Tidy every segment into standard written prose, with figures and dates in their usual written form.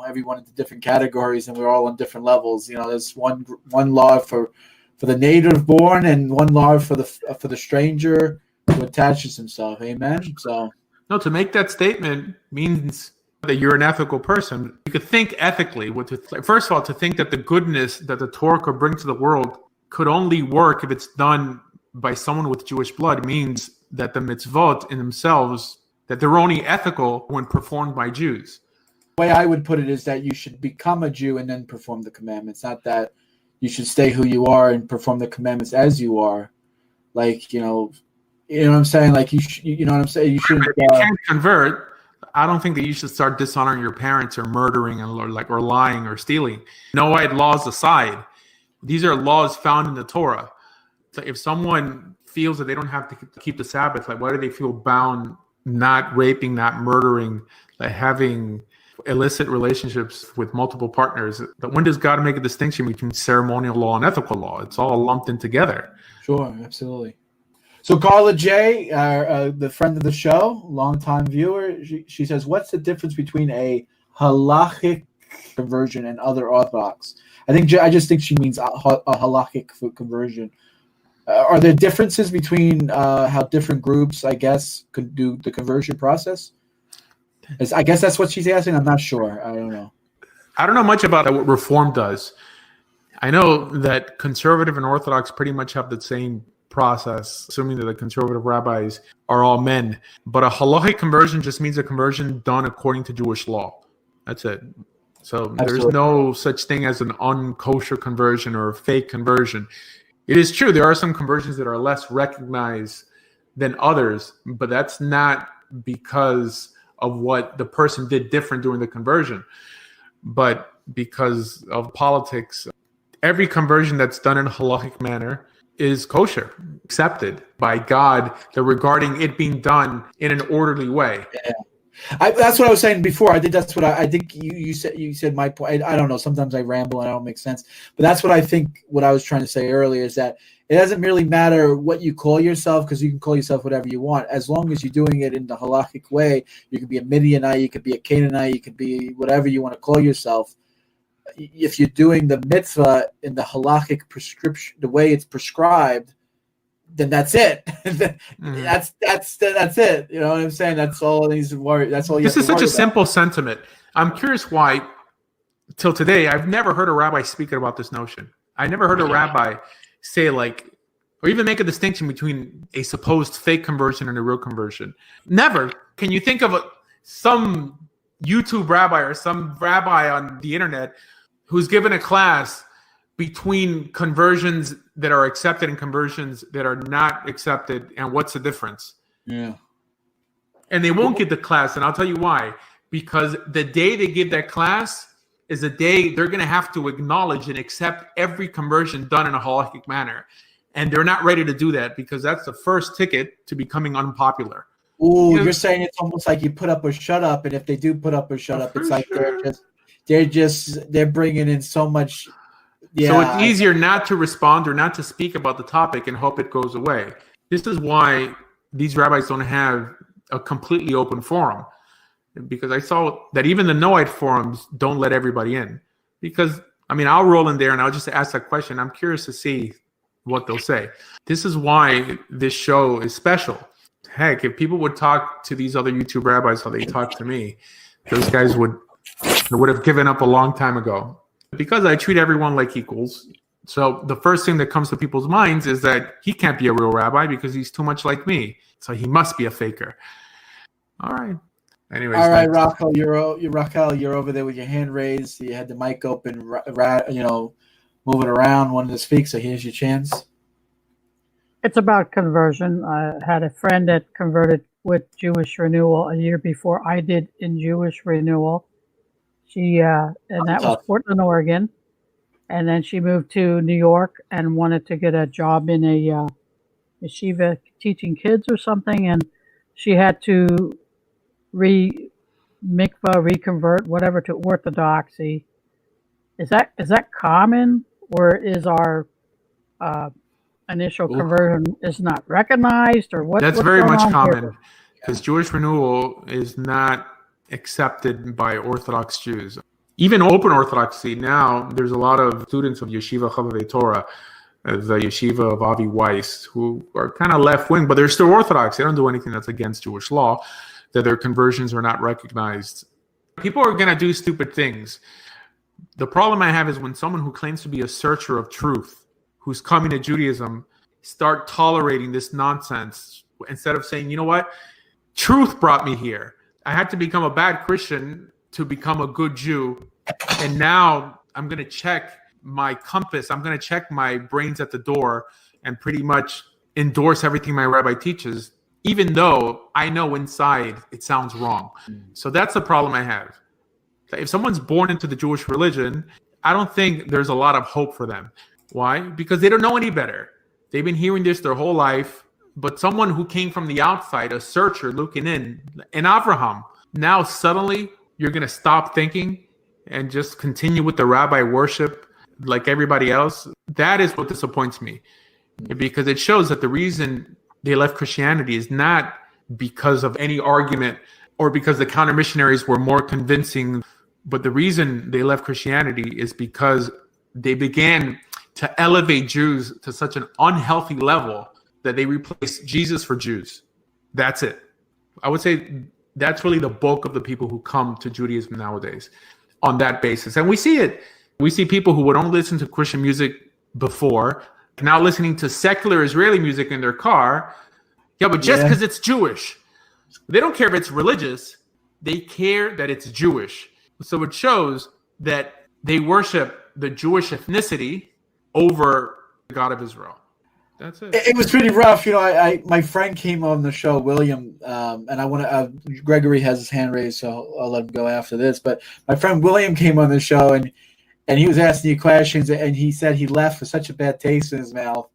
everyone into different categories, and we're all on different levels. There's one law for the native born, and one law for the stranger who attaches himself. Amen. So no, to make that statement means that you're an ethical person. You could think ethically. First of all, to think that the goodness that the Torah could bring to the world could only work if it's done by someone with Jewish blood means that the mitzvot in themselves, that they're only ethical when performed by Jews. The way I would put it is that you should become a Jew and then perform the commandments, not that you should stay who you are and perform the commandments as you are. Like, you know what I'm saying? Like, you know what I'm saying? You shouldn't. If you can't convert, I don't think that you should start dishonoring your parents or murdering or lying or stealing. Noahide laws aside, these are laws found in the Torah. So if someone feels that they don't have to keep the Sabbath, like, why do they feel bound not raping, not murdering, like having illicit relationships with multiple partners? But when does God make a distinction between ceremonial law and ethical law? It's all lumped in together. Sure, absolutely. So Carla J, the friend of the show, longtime viewer, she says, what's the difference between a halachic conversion and other Orthodox? I just think she means a halachic conversion. Are there differences between how different groups, I guess, could do the conversion process? I guess that's what she's asking. I'm not sure. I don't know. I don't know much about what Reform does. I know that conservative and Orthodox pretty much have the same process, assuming that the conservative rabbis are all men. But a halachic conversion just means a conversion done according to Jewish law. That's it. So Absolutely. There's no such thing as an unkosher conversion or a fake conversion. It is true, there are some conversions that are less recognized than others, but that's not because of what the person did different during the conversion, but because of politics. Every conversion that's done in a halachic manner is kosher, accepted by God, that regarding it being done in an orderly way. Yeah. That's what I was saying before. I think that's what I think you said. You said my point. I don't know. Sometimes I ramble and I don't make sense. But that's what I think. What I was trying to say earlier is that it doesn't really matter what you call yourself, because you can call yourself whatever you want, as long as you're doing it in the halachic way. You could be a Midianite, you could be a Canaanite, you could be whatever you want to call yourself. If you're doing the mitzvah in the halachic prescription, the way it's prescribed, then that's it. That's it. You know what I'm saying? That's all it needs to worry. That's all you have to worry about. This is such a simple sentiment. I'm curious why, till today, I've never heard a rabbi speaking about this notion. I never heard a rabbi say, like, or even make a distinction between a supposed fake conversion and a real conversion. Never. Can you think of some YouTube rabbi or some rabbi on the internet who's given a class between conversions that are accepted and conversions that are not accepted, and what's the difference? Yeah. And they won't get the class, and I'll tell you why. Because the day they give that class is the day they're going to have to acknowledge and accept every conversion done in a halachic manner. And they're not ready to do that, because that's the first ticket to becoming unpopular. Ooh, you're saying it's almost like you put up or shut up, and if they do put up or shut up, it's like they're bringing in so much. Yeah. So it's easier not to respond or not to speak about the topic and hope it goes away. This is why these rabbis don't have a completely open forum, because I saw that even the Noahide forums don't let everybody in. Because, I mean, I'll roll in there and I'll just ask that question. I'm curious to see what they'll say. This is why this show is special. Heck, if people would talk to these other YouTube rabbis how they talk to me, those guys would have given up a long time ago. Because I treat everyone like equals, so the first thing that comes to people's minds is that he can't be a real rabbi because he's too much like me. So he must be a faker. All right. Anyways. All right, Rachel, you're over there with your hand raised. You had the mic open, moving around, wanted to speak. So here's your chance. It's about conversion. I had a friend that converted with Jewish Renewal a year before I did in Jewish Renewal. She and that was Portland, Oregon, and then she moved to New York and wanted to get a job in a yeshiva teaching kids or something, and she had to reconvert whatever to Orthodoxy. Is that common, or is our initial conversion is not recognized, or what? That's very much common, because Jewish Renewal is not accepted by Orthodox Jews. Even open Orthodoxy now, there's a lot of students of Yeshiva Chavavei Torah, the Yeshiva of Avi Weiss, who are kind of left-wing, but they're still Orthodox. They don't do anything that's against Jewish law, that their conversions are not recognized. People are going to do stupid things. The problem I have is when someone who claims to be a searcher of truth, who's coming to Judaism, start tolerating this nonsense instead of saying, you know what, truth brought me here. I had to become a bad Christian to become a good Jew, and now I'm going to check my compass. I'm going to check my brains at the door and pretty much endorse everything my rabbi teaches, even though I know inside it sounds wrong. So that's the problem I have. If someone's born into the Jewish religion, I don't think there's a lot of hope for them. Why? Because they don't know any better. They've been hearing this their whole life. But someone who came from the outside, a searcher looking in, and Avraham, now suddenly you're going to stop thinking and just continue with the rabbi worship like everybody else. That is what disappoints me, because it shows that the reason they left Christianity is not because of any argument or because the counter missionaries were more convincing, but the reason they left Christianity is because they began to elevate Jews to such an unhealthy level that they replaced Jesus for Jews. That's it. I would say that's really the bulk of the people who come to Judaism nowadays on that basis. And we see it. We see people who would only listen to Christian music before, now listening to secular Israeli music in their car. Yeah, but just because it's Jewish. They don't care if it's religious. They care that it's Jewish. So it shows that they worship the Jewish ethnicity over the God of Israel. That's it. It was pretty rough. You know, I my friend came on the show, William, and I want to. Gregory has his hand raised, so I'll let him go after this. But my friend William came on the show, and he was asking you questions, and he said he left with such a bad taste in his mouth.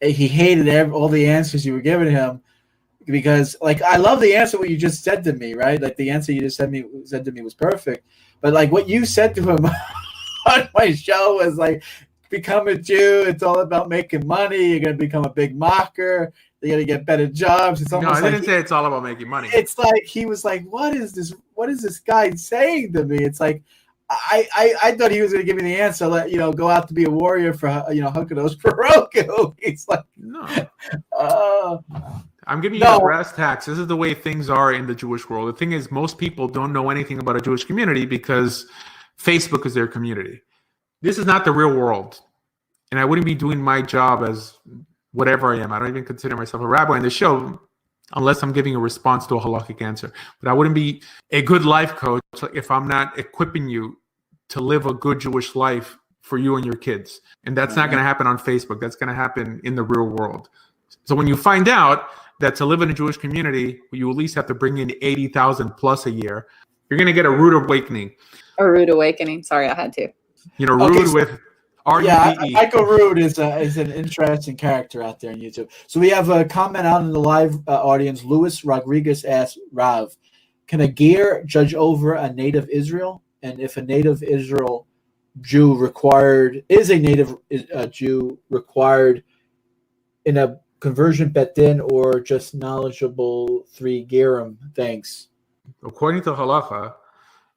He hated all the answers you were giving him because, like, I love the answer what you just said to me, right? Like the answer you just said to me was perfect, but like what you said to him on my show was like, become a Jew. It's all about making money. You're going to become a big mocker. You're going to get better jobs. It's almost I didn't say it's all about making money. It's like he was like, what is this? What is this guy saying to me? It's like I thought he was going to give me the answer. Go out to be a warrior for Hakadosh Baruch Hu. He's like, no. I'm giving you the brass tacks. This is the way things are in the Jewish world. The thing is, most people don't know anything about a Jewish community because Facebook is their community. This is not the real world. And I wouldn't be doing my job as whatever I am. I don't even consider myself a rabbi in the show unless I'm giving a response to a halakhic answer. But I wouldn't be a good life coach if I'm not equipping you to live a good Jewish life for you and your kids. And that's not going to happen on Facebook. That's going to happen in the real world. So when you find out that to live in a Jewish community, you at least have to bring in 80,000 plus a year, you're going to get a rude awakening. A rude awakening. Sorry, I had to. Rude with R-U-D-E. Michael Rude is an interesting character out there on YouTube. So we have a comment out in the live audience. Luis Rodriguez asks, Rav, can a ger judge over a native Israel? And if a native Israel Jew is a native Jew required in a conversion bet din or just knowledgeable 3 gerim? Thanks. According to halacha,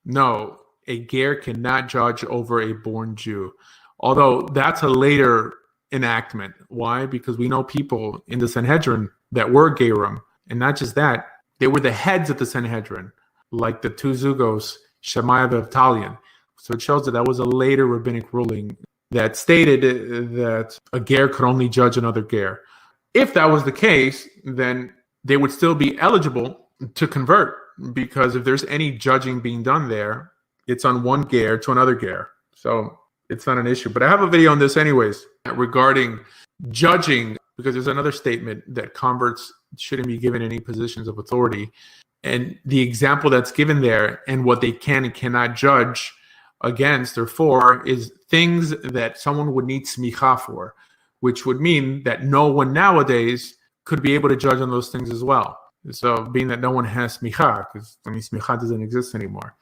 no. A ger cannot judge over a born Jew, although that's a later enactment. Why? Because we know people in the Sanhedrin that were gerim, and not just that, they were the heads of the Sanhedrin, like the 2 zugos, Shemaiah the Avtalion. So it shows that was a later rabbinic ruling that stated that a ger could only judge another ger. If that was the case, then they would still be eligible to convert, because if there's any judging being done there, it's on one ger to another ger. So it's not an issue. But I have a video on this anyways regarding judging, because there's another statement that converts shouldn't be given any positions of authority. And the example that's given there and what they can and cannot judge against or for is things that someone would need smicha for, which would mean that no one nowadays could be able to judge on those things as well. So being that no one has smicha, because smicha doesn't exist anymore.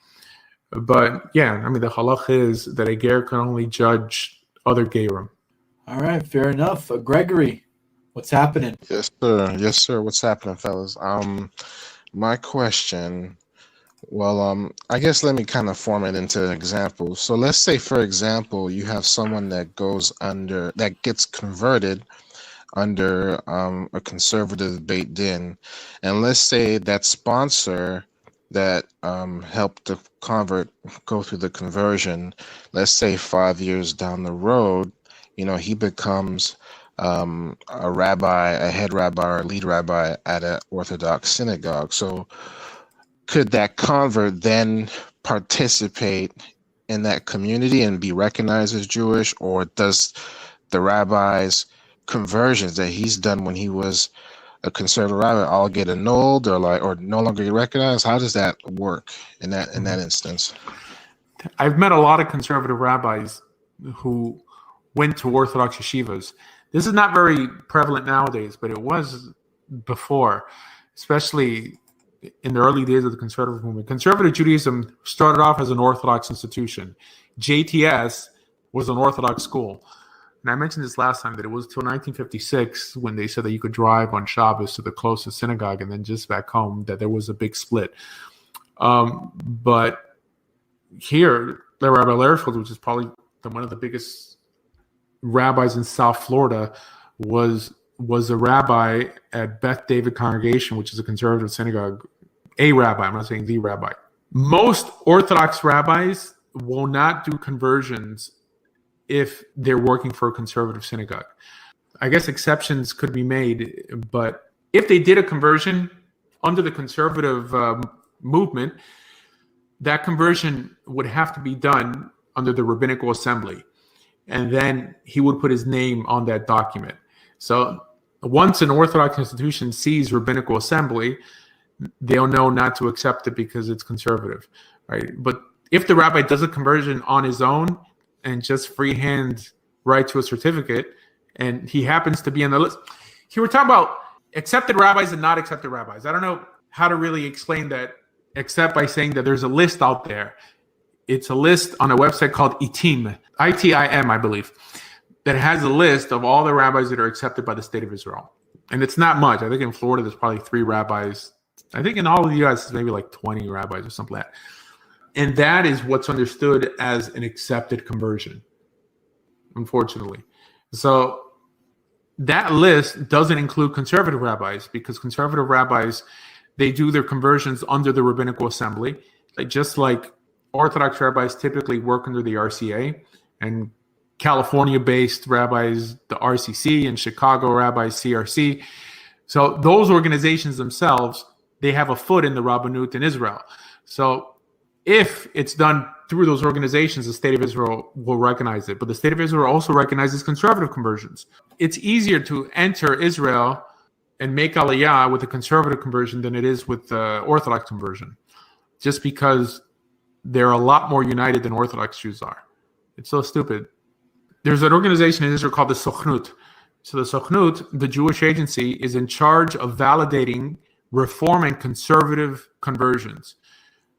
But yeah, the halach is that a ger can only judge other gerim. All right, fair enough. Gregory, what's happening? Yes, sir. What's happening, fellas? My question Well, I guess let me kind of form it into an example. So let's say, for example, you have someone that gets converted under a conservative Beit Din, and let's say that sponsor that helped the convert go through the conversion, let's say 5 years down the road, he becomes a rabbi, a head rabbi or lead rabbi at an Orthodox synagogue. So could that convert then participate in that community and be recognized as Jewish, or does the rabbi's conversions that he's done when he was a conservative rabbi all get annulled or no longer get recognized? How does that work in that instance? I've met a lot of conservative rabbis who went to Orthodox yeshivas. This is not very prevalent nowadays, but it was before, especially in the early days of the conservative movement. Conservative Judaism started off as an Orthodox institution. JTS was an Orthodox school. And I mentioned this last time that it was till 1956 when they said that you could drive on Shabbos to the closest synagogue and then just back home that there was a big split. But here, Rabbi Lehrfeld, which is probably one of the biggest rabbis in South Florida, was a rabbi at Beth David Congregation, which is a conservative synagogue. A rabbi, I'm not saying the rabbi. Most Orthodox rabbis will not do conversions if they're working for a conservative synagogue. I guess exceptions could be made, but if they did a conversion under the conservative movement, that conversion would have to be done under the rabbinical assembly. And then he would put his name on that document. So once an Orthodox institution sees rabbinical assembly, they'll know not to accept it because it's conservative, right? But if the rabbi does a conversion on his own and just freehand write to a certificate, and he happens to be on the list. Here we're talking about accepted rabbis and not accepted rabbis. I don't know how to really explain that except by saying that there's a list out there. It's a list on a website called ITIM, I-T-I-M, I believe, that has a list of all the rabbis that are accepted by the state of Israel. And it's not much. I think in Florida, there's probably 3 rabbis. I think in all of the U.S., it's maybe like 20 rabbis or something like that. And that is what's understood as an accepted conversion, unfortunately. So that list doesn't include conservative rabbis because conservative rabbis, they do their conversions under the rabbinical assembly, just like Orthodox rabbis typically work under the RCA, and California-based rabbis, the RCC, and Chicago rabbis, CRC. So those organizations themselves, they have a foot in the Rabbanut in Israel. So if it's done through those organizations, the state of Israel will recognize it. But the state of Israel also recognizes conservative conversions. It's easier to enter Israel and make Aliyah with a conservative conversion than it is with the Orthodox conversion, just because they're a lot more united than Orthodox Jews are. It's so stupid. There's an organization in Israel called the Sochnut. So the Sochnut, the Jewish agency, is in charge of validating Reform and conservative conversions.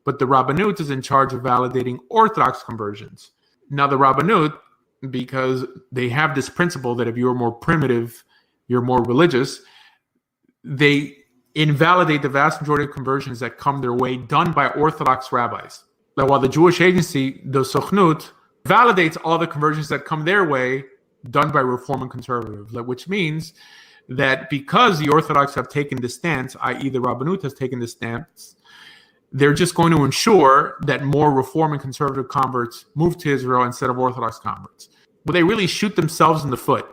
But the Rabbanut is in charge of validating Orthodox conversions. Now the Rabbanut, because they have this principle that if you're more primitive, you're more religious, they invalidate the vast majority of conversions that come their way done by Orthodox rabbis. Now, while the Jewish agency, the Sochnut, validates all the conversions that come their way done by Reform and conservative, which means that because the Orthodox have taken this stance, i.e. the Rabbanut has taken this stance, they're just going to ensure that more Reform and conservative converts move to Israel instead of Orthodox converts. But they really shoot themselves in the foot.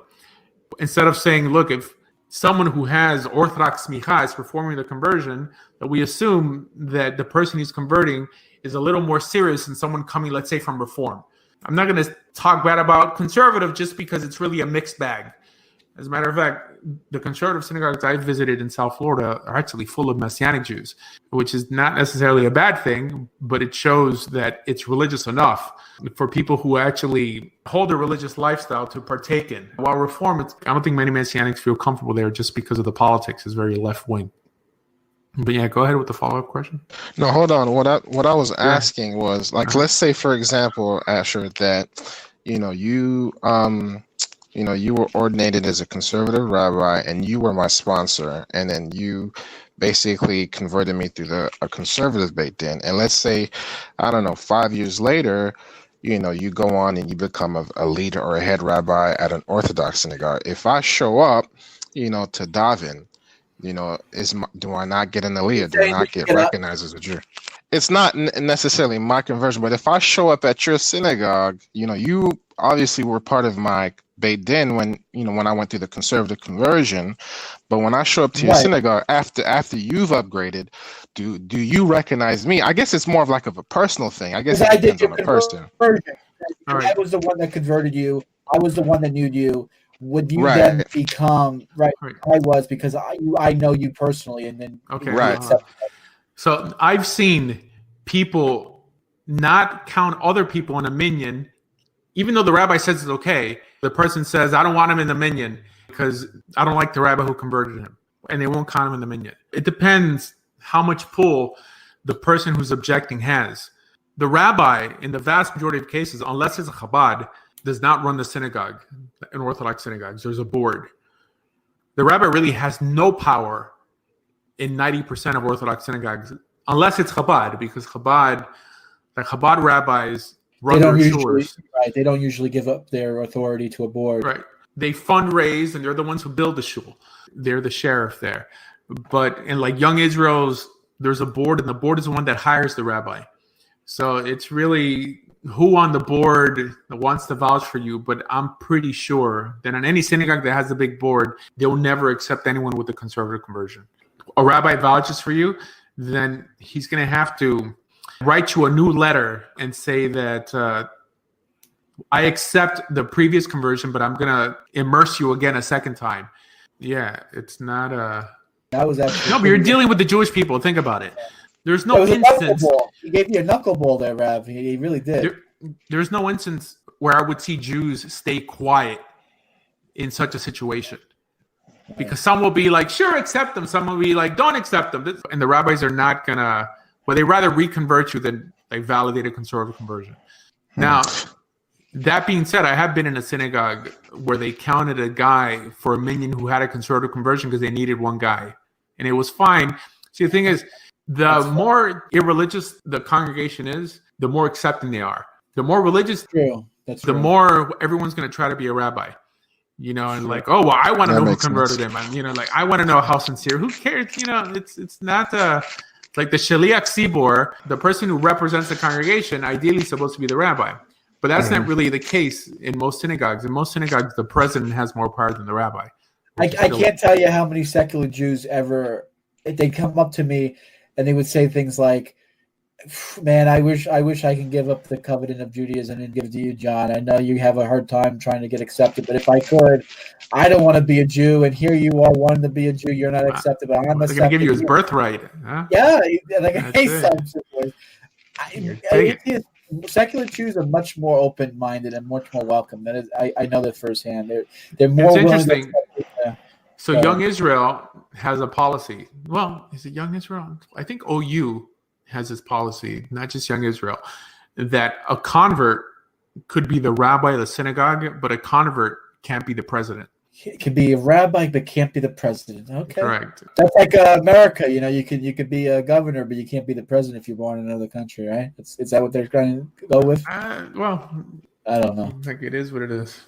Instead of saying, look, if someone who has Orthodox smicha is performing the conversion, that we assume that the person he's converting is a little more serious than someone coming, let's say, from Reform. I'm not going to talk bad about conservative just because it's really a mixed bag. As a matter of fact, the conservative synagogues I've visited in South Florida are actually full of Messianic Jews, which is not necessarily a bad thing, but it shows that it's religious enough for people who actually hold a religious lifestyle to partake in. While Reform, I don't think many Messianics feel comfortable there just because of the politics is very left-wing. But yeah, go ahead with the follow-up question. No, hold on. What I was asking was, like, let's say, for example, Asher, that you were ordinated as a conservative rabbi and you were my sponsor, and then you basically converted me through a conservative Beit Din. And let's say, I don't know, 5 years later, you go on and you become a leader or a head rabbi at an Orthodox synagogue. If I show up, to daven, do I not get an aliyah? Do I not get recognized as a Jew? It's not necessarily my conversion, but if I show up at your synagogue, you obviously were part of my Beit Din when I went through the conservative conversion. But when I show up to your synagogue after you've upgraded, do you recognize me? I guess it's more of like a personal thing. I guess it depends on the person. I was the one that converted you. I was the one that knew you. Would you then become right? I was, because I know you personally, and then So I've seen people not count other people in a minyan, even though the rabbi says it's okay. The person says, I don't want him in the minyan because I don't like the rabbi who converted him, and they won't count him in the minyan. It depends how much pull the person who's objecting has. The rabbi, in the vast majority of cases, unless it's a Chabad, does not run the synagogue. In Orthodox synagogues, there's a board. The rabbi really has no power in 90% of Orthodox synagogues, unless it's Chabad, because the Chabad rabbis run their shuls. Right, they don't usually give up their authority to a board. Right, they fundraise, and they're the ones who build the shul. They're the sheriff there. But in like Young Israel's, there's a board, and the board is the one that hires the rabbi. So it's really who on the board wants to vouch for you, but I'm pretty sure that in any synagogue that has a big board, they'll never accept anyone with a conservative conversion. A rabbi vouches for you, then he's going to have to write you a new letter and say that I accept the previous conversion, but I'm going to immerse you again a second time. Yeah, it's not a... That was actually... No, but you're dealing with the Jewish people. Think about it. There's no instance... He gave you a knuckleball there, Rav. He really did. There's no instance where I would see Jews stay quiet in such a situation. Because some will be like, sure, accept them. Some will be like, don't accept them. And the rabbis are not going to... Well, they rather reconvert you than like validate a conservative conversion. Now, that being said, I have been in a synagogue where they counted a guy for a minyan who had a conservative conversion because they needed one guy. And it was fine. See, the thing is, the more irreligious the congregation is, the more accepting they are. The more religious, the more everyone's going to try to be a rabbi. And like, oh, well, I want to know who converted him. And, like, I want to know how sincere. Who cares? It's not like the Shaliach Tzibor, the person who represents the congregation, ideally supposed to be the rabbi. But that's not really the case in most synagogues. In most synagogues, the president has more power than the rabbi. I can't tell you how many secular Jews they'd come up to me and they would say things like, man, I wish I can give up the covenant of Judaism and give it to you, John. I know you have a hard time trying to get accepted, but if I could, I don't want to be a Jew, and here you are wanting to be a Jew. You're not accepted, but I'm accepted. They're going to give you his birthright. Huh? Yeah, they're going to say secular Jews are much more open-minded and much more welcome. That is, I know that firsthand. They're more willing to accept. So Young Israel has a policy. Well, is it Young Israel? I think OU has this policy, not just Young Israel, that a convert could be the rabbi of the synagogue, but a convert can't be the president. It could be a rabbi, but can't be the president. Okay, correct. That's like America. You could be a governor, but you can't be the president if you're born in another country, right? Is that what they're trying to go with? Well, I don't know. Like, it is what it is.